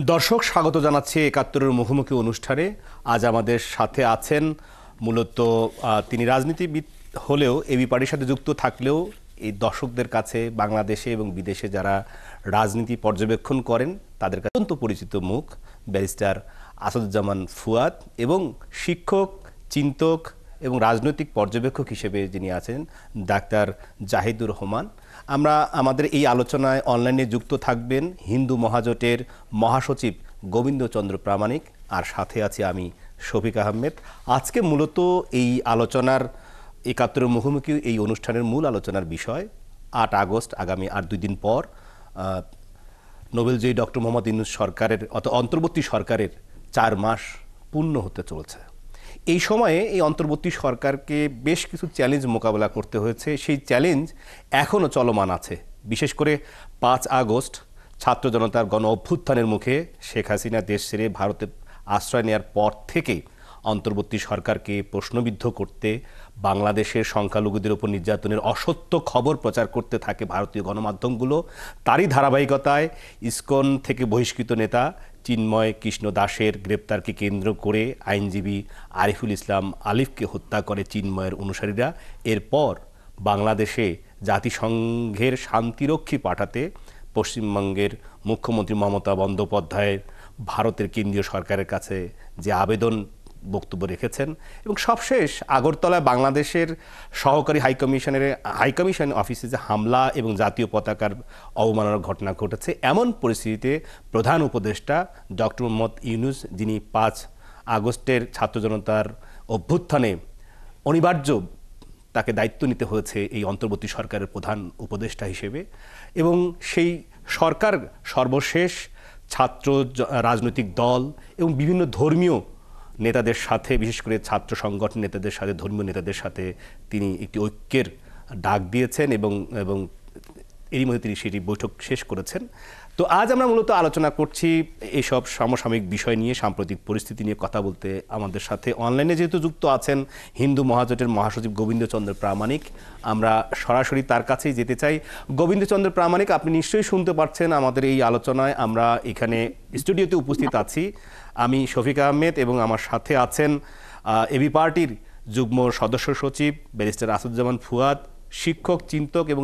দর্শক স্বাগত জানাচ্ছি একাত্তরের মুখোমুখি অনুষ্ঠানে। আজ আমাদের সাথে আছেন মূলত তিনি রাজনীতিবিদ হলেও এবি পার্টির সাথে যুক্ত থাকলেও এই দর্শকদের কাছে বাংলাদেশে এবং বিদেশে যারা রাজনীতি পর্যবেক্ষণ করেন তাদের কাছে অত্যন্ত পরিচিত মুখ ব্যারিস্টার আসাদুজ্জামান ফুয়াদ এবং শিক্ষক, চিন্তক এবং রাজনৈতিক পর্যবেক্ষক হিসেবে যিনি আছেন ডাক্তার জাহিদুর রহমান। আমরা আমাদের এই আলোচনায় অনলাইনে যুক্ত থাকবেন হিন্দু মহাজোটের মহাসচিব গোবিন্দচন্দ্র প্রামাণিক, আর সাথে আছি আমি শফিক আহমেদ। আজকে মূলত এই আলোচনার একাত্তরের মুখোমুখি এই অনুষ্ঠানের মূল আলোচনার বিষয় ৮ আগস্ট, আগামী আর 2 দিন পর নোবেলজয়ী ডক্টর মোহাম্মদ ইউনূস সরকারের অন্তর্বর্তী সরকারের 4 মাস পূর্ণ হতে চলেছে। এই সময়ে এই অন্তর্বর্তী সরকারকে বেশ কিছু চ্যালেঞ্জ মোকাবেলা করতে হয়েছে। সেই চ্যালেঞ্জ এখনও চলমান আছে। বিশেষ করে 5 আগস্ট ছাত্র জনতার গণ অভ্যুত্থানের মুখে শেখ হাসিনা দেশ ছেড়ে ভারতে আশ্রয় নেওয়ার পর থেকে অন্তর্বর্তী সরকারকে প্রশ্নবিদ্ধ করতে, বাংলাদেশের সংখ্যালঘুদের উপর নির্যাতনের অসত্য খবর প্রচার করতে থাকে ভারতীয় গণমাধ্যমগুলো। তারই ধারাবাহিকতায় ইসকন থেকে বহিষ্কৃত নেতা চিন্ময় কৃষ্ণ দাসের গ্রেপ্তারকে কেন্দ্র করে আইনজীবী আরিফুল ইসলাম আলিফকে হত্যা করে চিন্ময়ের অনুসারীরা। এরপর বাংলাদেশে জাতিসংঘের শান্তিরক্ষী পাঠাতে পশ্চিমবঙ্গের মুখ্যমন্ত্রী মমতা বন্দ্যোপাধ্যায়ের ভারতের কেন্দ্রীয় সরকারের কাছে যে আবেদন বক্তব্য রেখেছেন, এবং সবশেষ আগরতলায় বাংলাদেশের সহকারী হাইকমিশন অফিসে যে হামলা এবং জাতীয় পতাকার অবমাননার ঘটনা ঘটেছে। এমন পরিস্থিতিতে প্রধান উপদেষ্টা ডক্টর মোহাম্মদ ইউনূস, যিনি 5 আগস্টের ছাত্র জনতার অভ্যুত্থানে অনিবার্য তাকে দায়িত্ব নিতে হয়েছে এই অন্তর্বর্তী সরকারের প্রধান উপদেষ্টা হিসেবে, এবং সেই সরকার সর্বশেষ ছাত্র রাজনৈতিক দল এবং বিভিন্ন ধর্মীয় নেতাদের সাথে, বিশেষ করে ছাত্র সংগঠন নেতাদের সাথে, ধর্মীয় নেতাদের সাথে তিনি একটি ঐক্যের ডাক দিয়েছেন এবং এরই মধ্যে তিনি সেটি বৈঠক শেষ করেছেন। তো আজ আমরা মূলত আলোচনা করছি এইসব সমসাময়িক বিষয় নিয়ে, সাম্প্রতিক পরিস্থিতি নিয়ে কথা বলতে আমাদের সাথে অনলাইনে যেহেতু যুক্ত আছেন হিন্দু মহাজোটের মহাসচিব গোবিন্দচন্দ্র প্রামাণিক, আমরা সরাসরি তার কাছেই যেতে চাই। গোবিন্দচন্দ্র প্রামাণিক, আপনি নিশ্চয়ই শুনতে পাচ্ছেন আমাদের এই আলোচনায়। আমরা এখানে স্টুডিওতে উপস্থিত আছি, আমি শফিক আহমেদ এবং আমার সাথে আছেন এবি পার্টির যুগ্ম সদস্য সচিব ব্যারিস্টার আসাদুজ্জামান ফুয়াদ, শিক্ষক, চিন্তক এবং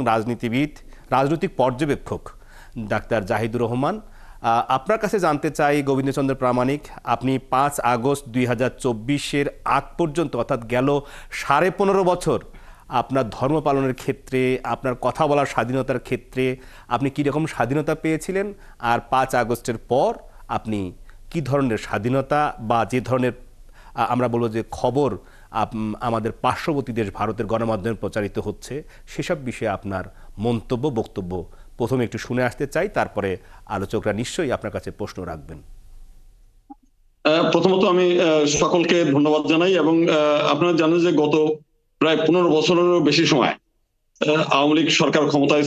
রাজনৈতিক পর্যবেক্ষক ডাক্তার জাহিদুর রহমান। আপনার কাছে জানতে চাই গোবিন্দচন্দ্র প্রামাণিক, আপনি 5 আগস্ট 2024-এর আগ পর্যন্ত, অর্থাৎ গেল 15.5 বছর আপনার ধর্ম পালনের ক্ষেত্রে, আপনার কথা বলার স্বাধীনতার ক্ষেত্রে আপনি কীরকম স্বাধীনতা পেয়েছিলেন, আর 5 আগস্টের পর আপনি কি ধরনের স্বাধীনতা বা যে ধরনের আমরা বলবো যে খবর আমাদের পার্শ্ববর্তী দেশ ভারতের গণমাধ্যমে প্রচারিত হচ্ছে, সেসব বিষয়ে আপনার মন্তব্য, বক্তব্য প্রথমে একটু শুনে আসতে চাই, তারপরে আলোচকরা নিশ্চয়ই আপনার কাছে প্রশ্ন রাখবেন। প্রথমত আমি সকলকে ধন্যবাদ জানাই, এবং আপনারা জানেন যে গত প্রায় 15 বছরেরও বেশি সময় আওয়ামী লীগ সরকার ক্ষমতায়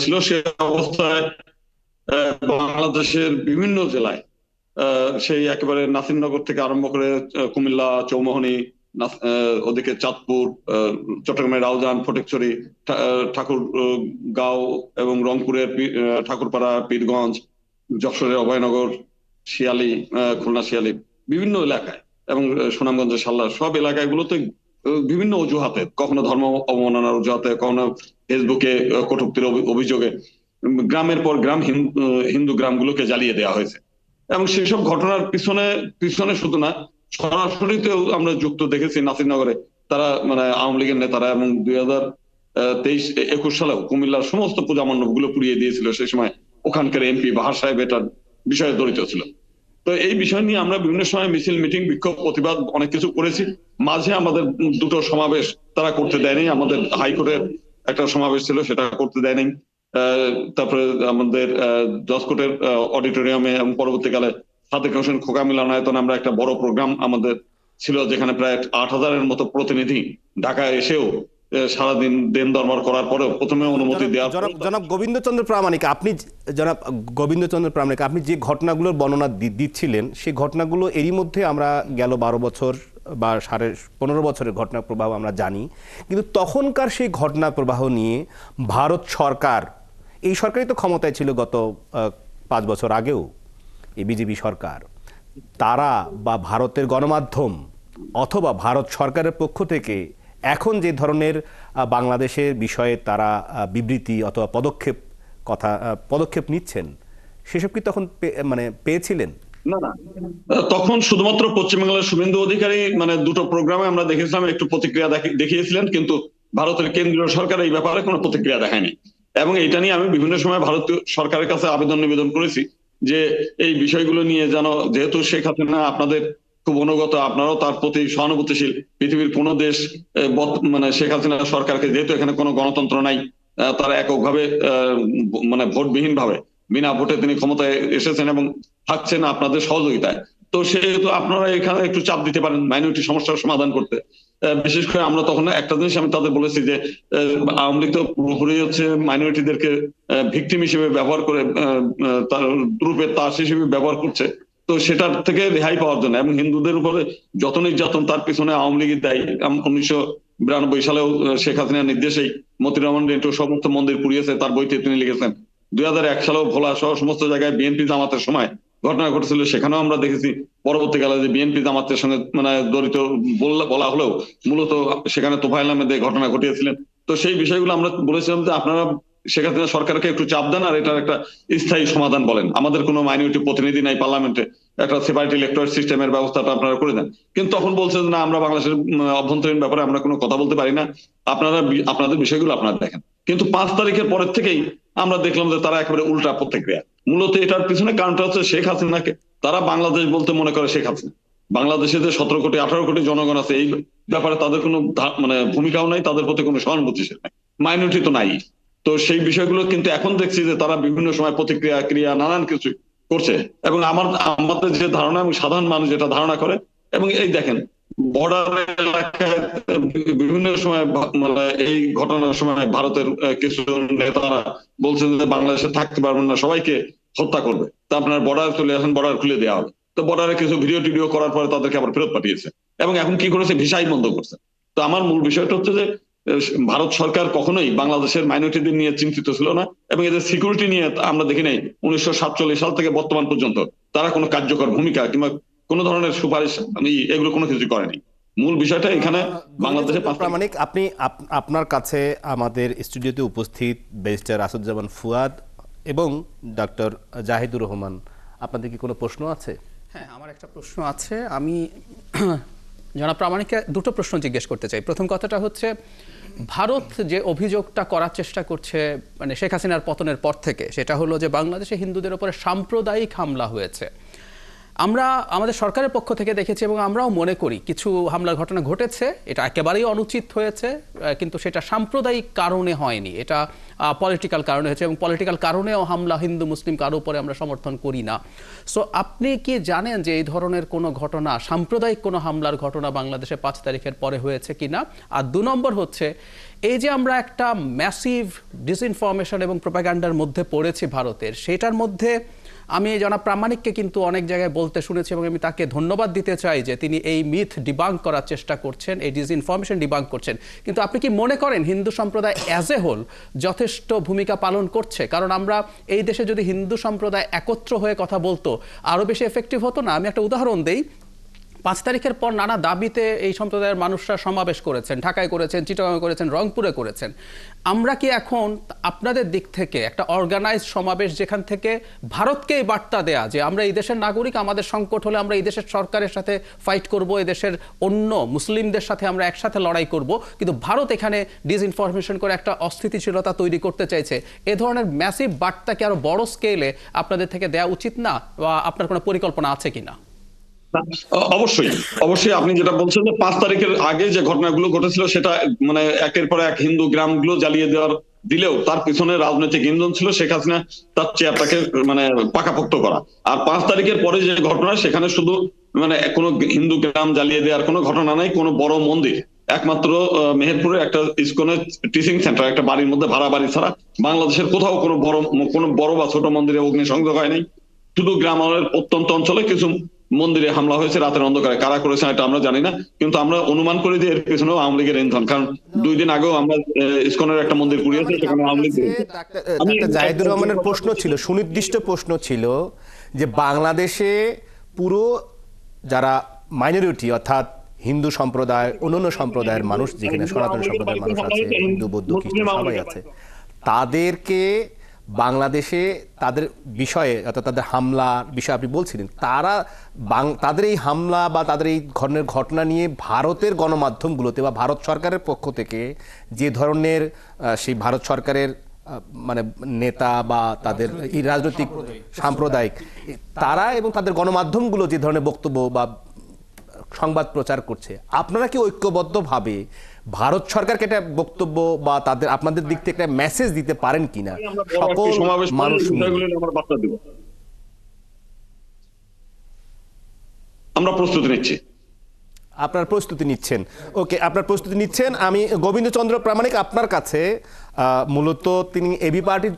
ছিল। সে অবস্থায় বাংলাদেশের বিভিন্ন জেলায়, সেই একেবারে নাসিরনগর থেকে আরম্ভ করে কুমিল্লা, চৌমোহনী, ওদিকে চাঁদপুর, চট্টগ্রামের রাউজান, ফটিকছড়ি, ঠাকুরগাঁও এবং রংপুরের ঠাকুরপাড়া, পীরগঞ্জ, যশোরের অভয়নগর, শিয়ালী, খুলনা শিয়ালী, বিভিন্ন এলাকায় এবং সুনামগঞ্জের সাল্লা, সব এলাকাগুলোতে বিভিন্ন অজুহাতে, কখনো ধর্ম অবমাননার অজুহাতে, কখনো ফেসবুকে কটূক্তির অভিযোগে গ্রামের পর গ্রাম হিন্দু গ্রামগুলোকে জ্বালিয়ে দেওয়া হয়েছে। এবং সেসব ঘটনার পিছনে শুধু না, সরাসরিতেও আমরা যুক্ত দেখেছি নাসিরনগরে তারা, মানে আওয়ামী লীগের নেতারা, এবং 2023-21 সালেও কুমিল্লার সমস্ত পূজা মণ্ডপ গুলো পুড়িয়ে দিয়েছিল। সেই সময় ওখানকার এমপি বাহার সাহেব এটার বিষয়ে জড়িত ছিল। তো এই বিষয় নিয়ে আমরা বিভিন্ন সময় মিছিল, মিটিং, বিক্ষোভ, প্রতিবাদ অনেক কিছু করেছি। মাঝে আমাদের 2টো সমাবেশ তারা করতে দেয়নি। আমাদের হাইকোর্টের একটা সমাবেশ ছিল, সেটা করতে দেয়নি। তারপরে আমাদের জজকোর্টের অডিটোরিয়ামে এবং পরবর্তীকালে সাদেক হোসেন খোকা মিলনায়তনে আমরা একটা বড় প্রোগ্রাম আমাদের ছিল, যেখানে প্রায় 8000-এর মতো প্রতিনিধি ঢাকায় এসেও সারাদিন দেন দরবার করার পরেও প্রথমে অনুমতি দেওয়া। জনাব গোবিন্দচন্দ্র প্রামাণিক, আপনি যে ঘটনাগুলোর বর্ণনা দিচ্ছিলেন, সেই ঘটনাগুলো এরই মধ্যে আমরা গেল 12 বছর বা 15.5 বছরের ঘটনা প্রবাহ আমরা জানি, কিন্তু তখনকার সেই ঘটনা প্রবাহ নিয়ে ভারত সরকার, এই সরকারই তো ক্ষমতায় ছিল গত 5 বছর আগেও, এই বিজেপি সরকার, তারা বা ভারতের গণমাধ্যম অথবা ভারত সরকারের পক্ষ থেকে এখন যে ধরনের বাংলাদেশের বিষয়ে তারা বিবৃতি অথবা পদক্ষেপ নিচ্ছেন, সেসব কি তখন পেয়েছিলেন? না না, তখন শুধুমাত্র পশ্চিমবাংলার শুভেন্দু অধিকারী দুটো প্রোগ্রামে আমরা দেখেছিলাম একটু প্রতিক্রিয়া দেখিয়েছিলেন, কিন্তু ভারতের কেন্দ্রীয় সরকার এই ব্যাপারে কোনো প্রতিক্রিয়া দেখায়নি। এবং এটা নিয়ে আমি বিভিন্ন সময় ভারতীয় সরকারের কাছে আবেদন নিবেদন করেছি যে এই বিষয়গুলো নিয়ে যেন, যেহেতু শেখ হাসিনা আপনাদের খুব অনুগত, আপনারাও তার প্রতি সহানুভূতিশীল, পৃথিবীর কোনো দেশ শেখ হাসিনা সরকারকে, যেহেতু এখানে কোনো গণতন্ত্র নাই, তারা এককভাবে ভোটবিহীন ভাবে বিনা ভোটে তিনি ক্ষমতায় এসেছেন এবং থাকছেন আপনাদের সহযোগিতায়, তো সেহেতু আপনারা এখানে একটু চাপ দিতে পারেন মাইনরিটি সমস্যার সমাধান করতে। বিশেষ করে আমরা তখন একটা জিনিস আমি তাদের বলেছি যে আওয়ামী লীগ তো পুরোপুরি হচ্ছে মাইনরিটিদেরকে ভিকটিম হিসেবে ব্যবহার করে, তার রূপে তাস হিসেবে ব্যবহার করছে। তো সেটার থেকে রেহাই পাওয়ার জন্য এবং হিন্দুদের উপরে যত নির্যাতন তার পিছনে আওয়ামী লীগের দায়ী। 1992 সালেও শেখ হাসিনার নির্দেশেই মতিউর রহমান রেন্টু সমস্ত মন্দির পুড়িয়েছে, তার বইতে তিনি লিখেছেন। 2001 সালেও ভোলা সহ সমস্ত জায়গায় বিএনপি জামাতের সময় ঘটনা ঘটেছিল, সেখানেও আমরা দেখেছি পরবর্তীকালে যে বিএনপি জামাতের সঙ্গে জড়িত বলা হলেও মূলত সেখানে তোফায়েল আহমেদ ঘটনা ঘটিয়েছিলেন। তো সেই বিষয়গুলো আমরা বলেছিলাম যে আপনারা শেখ হাসিনা সরকারকে একটু চাপ দেন আর এটার একটা স্থায়ী সমাধান বলেন, আমাদের কোনো মাইনরিটি প্রতিনিধি নাই পার্লামেন্টে, একটা সেপারেট ইলেকটোরাল সিস্টেমের ব্যবস্থাটা আপনারা করে দেন। কিন্তু তখন বলছেন না, আমরা বাংলাদেশের অভ্যন্তরীণ ব্যাপারে আমরা কোনো কথা বলতে পারি না, আপনারা আপনাদের বিষয়গুলো আপনারা দেখেন। কিন্তু 5 তারিখের পরের থেকেই আমরা দেখলাম যে তারা একেবারে উল্টা প্রতিক্রিয়া। মূলত এটার পিছনে কারণটা হচ্ছে শেখ হাসিনাকে তারা বাংলাদেশ বলতে মনে করে শেখ হাসিনা। বাংলাদেশে যে 17 কোটি 18 কোটি জনগণ আছে, এই ব্যাপারে তাদের কোনো ভূমিকাও নাই, তাদের প্রতি কোনো সহানুভূতিশীল নাই, মাইনরিটি তো নাই। তো সেই বিষয়গুলো কিন্তু এখন দেখছি যে তারা বিভিন্ন সময় প্রতিক্রিয়া ক্রিয়া নানান কিছু করছে। এবং আমাদের যে ধারণা এবং সাধারণ মানুষ যেটা ধারণা করে, এবং এই দেখেন বর্ডার এলাকায় বিভিন্ন সময় এই ঘটনার সময় ভারতের কিছু নেতারা বলছেন যে বাংলাদেশে থাকতে পারবেন না, সবাইকে হত্যা করবে, তা আপনার বর্ডার চলে আসেন, বর্ডার খুলে দেওয়া হবে। তো বর্ডারে কিছু ভিডিও টিডিও করার পরে তাদেরকে আবার ফেরত পাঠিয়েছে এবং এখন কি করেছে, ভিসাই বন্ধ করছে। তো আমার মূল বিষয়টা হচ্ছে যে ভারত সরকার কখনোই বাংলাদেশের মাইনরিটিদের নিয়ে চিন্তিত ছিল না, এবং এদের সিকিউরিটি নিয়ে আমরা দেখি নাই 1947 সাল থেকে বর্তমান পর্যন্ত তারা কোনো কার্যকর ভূমিকা কিংবা কোন ধরনের সুপারিশ এগুলো কোনো কিছু করেনি। মূল বিষয়টা এখানে বাংলাদেশে প্রামাণিক, আপনি আপনার কাছে আমাদের স্টুডিওতে উপস্থিত ব্যারিস্টার আসাদুজ্জামান ফুয়াদ এবং ডক্টর জাহিদুর রহমান, আপনাদের কি কোনো প্রশ্ন আছে? হ্যাঁ, আমার একটা প্রশ্ন আছে। আমি জনাব প্রামাণিককে দুটো প্রশ্ন জিজ্ঞেস করতে চাই। প্রথম কথাটা হচ্ছে, ভারত যে অভিযোগটা করার চেষ্টা করছে শেখ হাসিনার পতনের পর থেকে, সেটা হলো যে বাংলাদেশে হিন্দুদের উপরে সাম্প্রদায়িক হামলা হয়েছে। আমরা আমাদের সরকারের পক্ষ থেকে দেখেছি এবং আমরাও মনে করি কিছু হামলার ঘটনা ঘটেছে, এটা একেবারেই অনুচিত হয়েছে, কিন্তু সেটা সাম্প্রদায়িক কারণে হয়নি, এটা পলিটিক্যাল কারণে হয়েছে, এবং পলিটিক্যাল কারণেও হামলা হিন্দু মুসলিম কারো উপরে আমরা সমর্থন করি না। সো আপনি কি জানেন যে এই ধরনের কোনো ঘটনা, সাম্প্রদায়িক কোনো হামলার ঘটনা বাংলাদেশে 5 তারিখের পরে হয়েছে কিনা? আর 2 নম্বর হচ্ছে, এই যে আমরা একটা ম্যাসিভ ডিসইনফরমেশন এবং প্রোপাগান্ডার মধ্যে পড়েছি ভারতের, সেটার মধ্যে আমি জনাব প্রামাণিককে কিন্তু অনেক জায়গায় বলতে শুনেছি এবং আমি তাকে ধন্যবাদ দিতে চাই যে তিনি এই মিথ ডিবাঙ্ক করার চেষ্টা করছেন, এই ডিসইনফরমেশন ডিবাঙ্ক করছেন। কিন্তু আপনি কি মনে করেন হিন্দু সম্প্রদায় অ্যাজ এ হোল যথেষ্ট ভূমিকা পালন করছে? কারণ আমরা এই দেশে যদি হিন্দু সম্প্রদায় একত্র হয়ে কথা বলতো আরও বেশি এফেক্টিভ হতো না? আমি একটা উদাহরণ দেই। 5 তারিখের পর নানা দাবিতে এই সম্প্রদায়ের মানুষরা সমাবেশ করেছেন, ঢাকায় করেছেন, চিটাগাংয়ে করেছেন, রংপুরে করেছেন। আমরা কি এখন আপনাদের দিক থেকে একটা অর্গানাইজ সমাবেশ, যেখান থেকে ভারতকেই বার্তা দেয়া যে আমরা এই দেশের নাগরিক, আমাদের সংকট হলে আমরা এই দেশের সরকারের সাথে ফাইট করব, এই দেশের অন্য মুসলিমদের সাথে আমরা একসাথে লড়াই করব, কিন্তু ভারত এখানে ডিসইনফরমেশন করে একটা অস্থিতিশীলতা তৈরি করতে চাইছে, এ ধরনের ম্যাসিভ বার্তাকে আরো বড় স্কেলে আপনাদের থেকে দেওয়া উচিত না, বা আপনার কোনো পরিকল্পনা আছে কিনা? অবশ্যই অবশ্যই, আপনি যেটা বলছেন যে 5 তারিখের আগে যে ঘটনাগুলো ঘটেছিল সেটা একের পর এক হিন্দু গ্রামগুলো জ্বালিয়ে দিলেও তার পিছনে রাজনৈতিক ইন্ধন ছিল শেখ হাসিনা তার চেয়ারটাকে পাকাপোক্ত করা। আর 5 তারিখের পরে যে ঘটনা, সেখানে শুধু কোনো হিন্দু গ্রাম জ্বালিয়ে দেওয়ার কোনো ঘটনা নাই, কোনো বড় মন্দির, একমাত্র মেহেরপুরে একটা ইসকনের টিচিং সেন্টার, একটা বাড়ির মধ্যে ভাড়া বাড়ি ছাড়া বাংলাদেশের কোথাও কোনো বড় বা ছোট মন্দিরে অগ্নিসংযোগ হয় নাই। শুধু গ্রামের প্রত্যন্ত অঞ্চলে কিছু মন্দিরে হামলা হয়েছে রাতের অন্ধকারে, কারা করেছেন এটা আমরা জানি না, কিন্তু আমরা অনুমান করি যে এর পেছনেও আওয়ামী লীগের ইন্ধন। কারণ 2 দিন আগেও আমরা ইসকনের একটা মন্দির পুড়িয়েছি, সেখানে আওয়ামী লীগ। জাহিদুর রহমানের প্রশ্ন ছিল, সুনির্দিষ্ট প্রশ্ন ছিল যে বাংলাদেশে পুরো যারা মাইনরিটি অর্থাৎ হিন্দু সম্প্রদায়, অন্যান্য সম্প্রদায়ের মানুষ, যেখানে সনাতন সম্প্রদায়ের মানুষ আছে, হিন্দু, বৌদ্ধ, খ্রিস্টান সবাই আছে, তাদেরকে বাংলাদেশে তাদের বিষয়ে অর্থাৎ তাদের হামলার বিষয়ে আপনি বলছিলেন, তাদের এই হামলা বা তাদের এই ধরনের ঘটনা নিয়ে ভারতের গণমাধ্যমগুলোতে বা ভারত সরকারের পক্ষ থেকে যে ধরনের সেই ভারত সরকারের মানে নেতা বা তাদের এই রাজনৈতিক সাম্প্রদায়িক তারা এবং তাদের গণমাধ্যমগুলো যে ধরনের বক্তব্য বা সংবাদ প্রচার করছে, আপনারা কি ঐক্যবদ্ধভাবে ভারত সরকারকে একটা বক্তব্য বা তাদের আপনাদের দিক থেকে একটা মেসেজ দিতে পারেন কিনা সকল মানুষ? আমরা প্রস্তুতি নিচ্ছি। আপনার প্রস্তুতি নিচ্ছেন, ওকে, আপনার প্রস্তুতি নিচ্ছেন। আমি গোবিন্দচন্দ্র প্রামাণিক আপনার কাছে, মূলত তিনি এবি পার্টির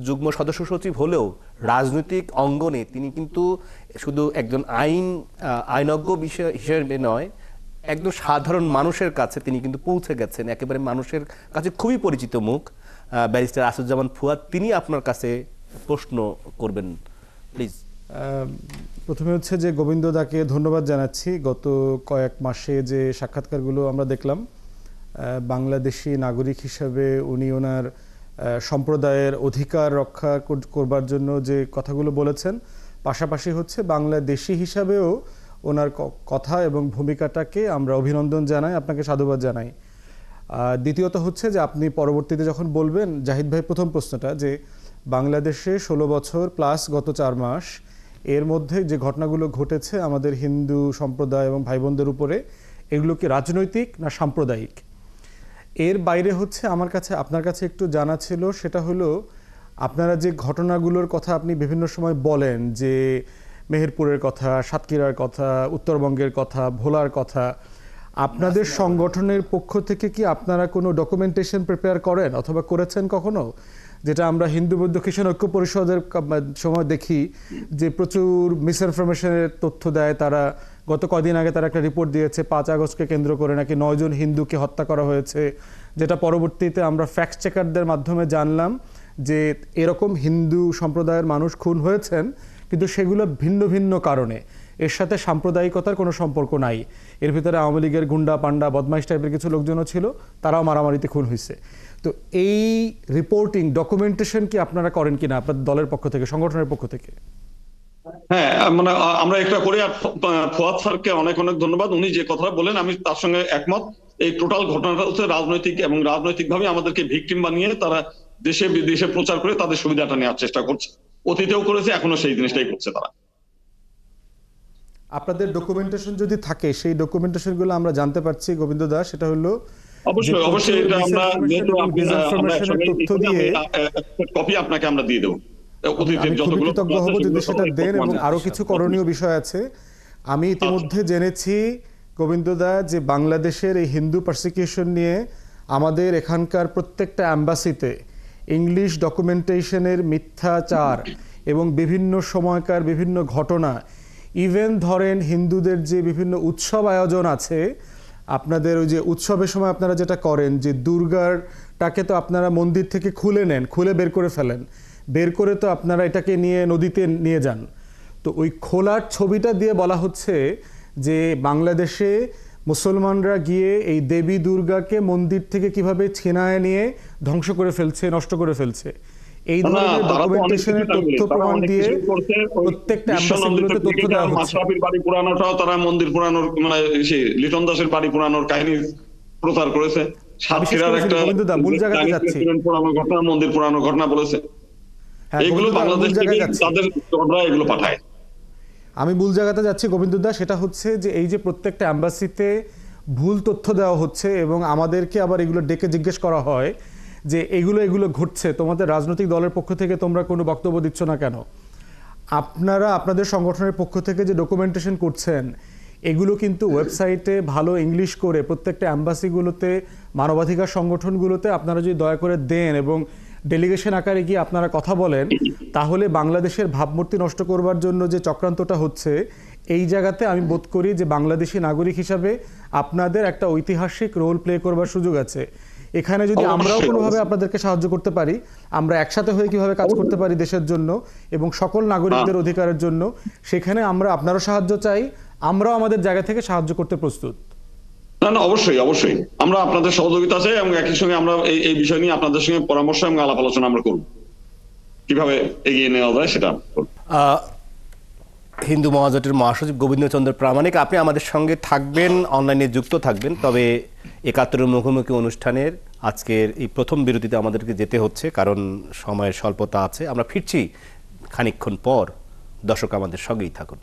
যুগ্ম সদস্য সচিব হলেও রাজনৈতিক অঙ্গনে তিনি কিন্তু শুধু একজন আইনজ্ঞ বিষয় হিসেবে নয়, একদম সাধারণ মানুষের কাছে তিনি কিন্তু পৌঁছে গেছেন, একেবারে মানুষের কাছে খুবই পরিচিত মুখ। ব্যারিস্টার আসাদুজ্জামান ফুয়াদ, তিনি আপনার কাছে প্রশ্ন করবেন, প্লিজ। প্রথমে হচ্ছে যে গোবিন্দদাকে ধন্যবাদ জানাচ্ছি। গত কয়েক মাসে যে সাক্ষাৎকারগুলো আমরা দেখলাম, বাংলাদেশি নাগরিক হিসাবে উনি ওনার সম্প্রদায়ের অধিকার রক্ষা করবার জন্য যে কথাগুলো বলেছেন, পাশাপাশি হচ্ছে বাংলাদেশি হিসাবেও ওনার কথা এবং ভূমিকাটাকে আমরা অভিনন্দন জানাই, আপনাকে সাধুবাদ জানাই। দ্বিতীয়ত হচ্ছে যে আপনি পরবর্তীতে যখন বলবেন, জাহিদ ভাই প্রথম প্রশ্নটা, যে বাংলাদেশে 16 বছর প্লাস গত 4 মাস এর মধ্যে যে ঘটনাগুলো ঘটেছে আমাদের হিন্দু সম্প্রদায় এবং ভাই বোনদের উপরে, এগুলো কি রাজনৈতিক না সাম্প্রদায়িক? এর বাইরে হচ্ছে আমার কাছে আপনার কাছে একটু জানা ছিল, সেটা হলো আপনারা যে ঘটনাগুলোর কথা আপনি বিভিন্ন সময় বলেন, যে মেহেরপুরের কথা, সাতক্ষীরার কথা, উত্তরবঙ্গের কথা, ভোলার কথা, আপনাদের সংগঠনের পক্ষ থেকে কি আপনারা কোনো ডকুমেন্টেশন প্রিপেয়ার করেন অথবা করেছেন কখনো? যেটা আমরা হিন্দু বৌদ্ধ খ্রিস্টান ঐক্য পরিষদের সময় দেখি যে প্রচুর মিসইনফরমেশনের তথ্য দেয় তারা। গত কদিন আগে তারা একটা রিপোর্ট দিয়েছে 5 আগস্টকে কেন্দ্র করে নাকি 9 জন হিন্দুকে হত্যা করা হয়েছে, যেটা পরবর্তীতে আমরা ফ্যাক্ট চেকারদের মাধ্যমে জানলাম যে এরকম হিন্দু সম্প্রদায়ের মানুষ খুন হয়েছেন, কিন্তু সেগুলো ভিন্ন ভিন্ন কারণে, এর সাথে সাম্প্রদায়িকতার কোনো সম্পর্ক নাই। এর ভিতরে আওয়ামী লীগের গুন্ডা পান্ডা বদমাইশ টাইপের কিছু লোকজনও ছিল, তারাও মারামারিতে খুন হয়েছে। তো এই রিপোর্টিং ডকুমেন্টেশন কি আপনারা করেন কিনা আপনাদের দলের পক্ষ থেকে, সংগঠনের পক্ষ থেকে? হ্যাঁ, মানে আমরা একটা করি। আর ফুয়াদ স্যারকে অনেক অনেক ধন্যবাদ, উনি যে কথা বলেন আমি তার সঙ্গে একমত। এই টোটাল ঘটনাটা হচ্ছে রাজনৈতিক, এবং রাজনৈতিকভাবে আমাদেরকে ভিকটিম বানিয়ে তারা দেশে বিদেশে প্রচার করে তাদের সুবিধাটা নেওয়ার চেষ্টা করছে। অতীতেও করেছে, এখনো সেই জিনিসটাই করছে তারা। আপনাদের ডকুমেন্টেশন যদি থাকে, সেই ডকুমেন্টেশনগুলো আমরা জানতে পারছি গোবিন্দ দাস, সেটা হলো অবশ্যই অবশ্যই এটা আমরা তথ্য দিয়ে কপি আপনাকে আমরা দিয়ে দেবো। কৃতজ্ঞ হব যদি সেটা দেন। এবং আরো কিছু করণীয় বিষয় আছে। আমি ইতিমধ্যে জেনেছি গোবিন্দদা যে বাংলাদেশের এই হিন্দু পারসিকিউশন নিয়ে আমাদের এখানকার প্রত্যেকটা অ্যাম্বাসিতে ইংলিশ ডকুমেন্টেশনের মিথ্যাচার এবং বিভিন্ন সময়কার বিভিন্ন ঘটনা, ইভেন ধরেন হিন্দুদের যে বিভিন্ন উৎসব আয়োজন আছে, আপনাদের ওই যে উৎসবের সময় আপনারা যেটা করেন যে দুর্গাটাকে তো আপনারা মন্দির থেকে খুলে নেন, খুলে বের করে ফেলেন, বের করে তো আপনারা এটাকে নিয়ে নদীতে নিয়ে যান। তো ওই খোলার ছবিটা দিয়ে বলা হচ্ছে যে বাংলাদেশে মুসলমানরা গিয়ে এই দেবী দুর্গাকে মন্দির থেকে কিভাবে ছিনায় নিয়ে ধ্বংস করে ফেলছে, নষ্ট করে ফেলছে। এই ধরনের ডকুমেন্টেশনের তথ্য প্রমাণ দিয়ে প্রত্যেকটা অ্যাম্বাসিগুলোতে তথ্য দেওয়া হচ্ছে। মাশরাফির বাড়ি পুরানোটাও তারা মন্দির পুরানোর, মানে লিটন দাসের বাড়ি পুরানোর কাহিনী প্রচার করেছে। সাতক্ষীরার একটা মূল জায়গাতে যাচ্ছি, ঘটনা মন্দির পুরানো ঘটনা বলেছে। এইগুলো বাংলাদেশ থেকে তাদের এগুলো পাঠায়। আমি মূল জায়গাতে যাচ্ছি গোবিন্দদা, সেটা হচ্ছে যে এই যে প্রত্যেকটা অ্যাম্বাসিতে ভুল তথ্য দেওয়া হচ্ছে এবং আমাদেরকে আবার এগুলো ডেকে জিজ্ঞেস করা হয় যে এগুলো ঘটছে, তোমাদের রাজনৈতিক দলের পক্ষ থেকে তোমরা কোনো বক্তব্য দিচ্ছ না কেন? আপনারা আপনাদের সংগঠনের পক্ষ থেকে যে ডকুমেন্টেশন করছেন, এগুলো কিন্তু ওয়েবসাইটে ভালো ইংলিশ করে প্রত্যেকটা অ্যাম্বাসিগুলোতে, মানবাধিকার সংগঠনগুলোতে আপনারা যদি দয়া করে দেন এবং ডেলিগেশন আকারে গিয়ে আপনারা কথা বলেন, তাহলে বাংলাদেশের ভাবমূর্তি নষ্ট করবার জন্য যে চক্রান্তটা হচ্ছে, এই জায়গাতে আমি বোধ করি যে বাংলাদেশি নাগরিক হিসাবে আপনাদের একটা ঐতিহাসিক রোল প্লে করবার সুযোগ আছে। এখানে যদি আমরাও অবশ্যই, কোনোভাবে অবশ্যই। আপনাদেরকে সাহায্য করতে পারি, আমরা একসাথে হয়ে কিভাবে কাজ করতে পারি দেশের জন্য এবং সকল নাগরিকদের অধিকারের জন্য, সেখানে আমরা আপনারও সাহায্য চাই, আমরাও আমাদের জায়গা থেকে সাহায্য করতে প্রস্তুত। না না, অবশ্যই অবশ্যই আমরা আপনাদের সহযোগিতা চাই এবং একই সঙ্গে আমরা এই বিষয় নিয়ে আপনাদের সঙ্গে পরামর্শ এবং আলাপ আলোচনা আমরা করব, কিভাবে এগিয়ে নেওয়া যায় সেটা করব। হিন্দু মহাজোটের মহাসচিব গোবিন্দচন্দ্র প্রামাণিক, আপনি আমাদের সঙ্গে থাকবেন, অনলাইনে যুক্ত থাকবেন। তবে ৭১ মুখোমুখি অনুষ্ঠানের আজকের এই প্রথম বিরতিতে আমাদেরকে যেতে হচ্ছে, কারণ সময়ের স্বল্পতা আছে। আমরা ফিরছি খানিকক্ষণ পর। দর্শক আমাদের সঙ্গেই থাকুন।